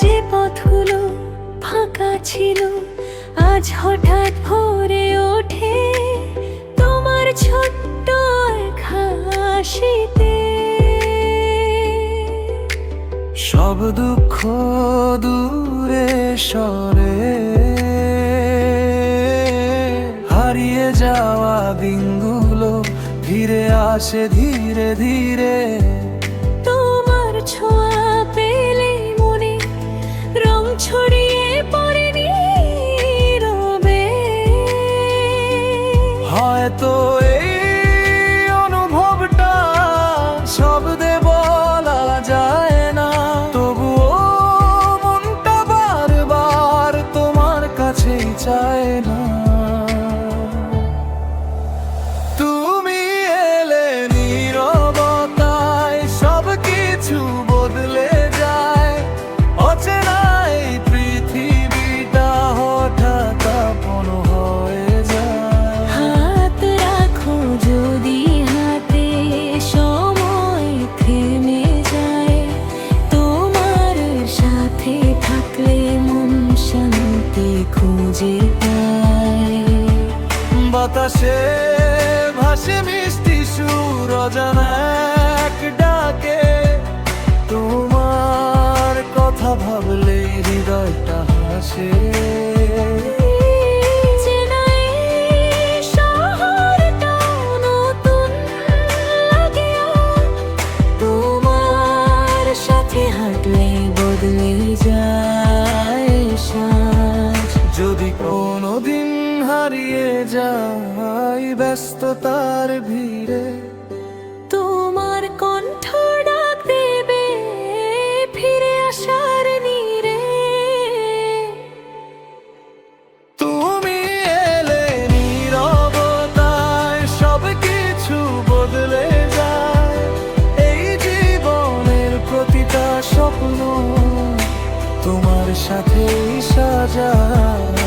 যে পথগুলো ফাঁকা ছিল আজ হঠাৎ ভরে ওঠে তোমার ছোট্ট এক হাসিতে। সব দুঃখ দূরে সরে, হারিয়ে যাওয়া দিনগুলো ফিরে আসে ধীরে ধীরে। তোমার ছোঁয়া পেলে মনে রং ছড়িয়ে পড়ে নীরবে। হয়তো এই অনুভবটা শব্দে বলা যায় না, তবুও মনটা বারবার তোমার কাছেই চায় না। তুমি এলে নীরবতায় সব কিছু বদলে যায়, অচেনা এই পৃথিবীটা হঠাৎ আপন হয়ে যায়। হাত রাখো যদি হাতে সময় থেমে যায়, তোমার সাথে থাকলে মন শান্তি খুঁজে পায়। বাতাসে ভাসে মিষ্টি সুর অজানা এক ডাকে, তোমার কথা ভাবলে হৃদয়টা হাসে। চেনা এই শহরটাও নতুন লাগে আজ, তোমার সাথে হাঁটলে বদলে যায় সাজ। যদি কোনোদিন হারিয়ে যাই ব্যস্ততার ভিড়ে, তোমার কণ্ঠ ডাক দেবে ফিরে আসার নীরে। তুমি এলে নীরবতায় সব কিছু বদলে যায়। এই জীবনের প্রতিটা স্বপ্ন তোমার সাথেই সাজায়।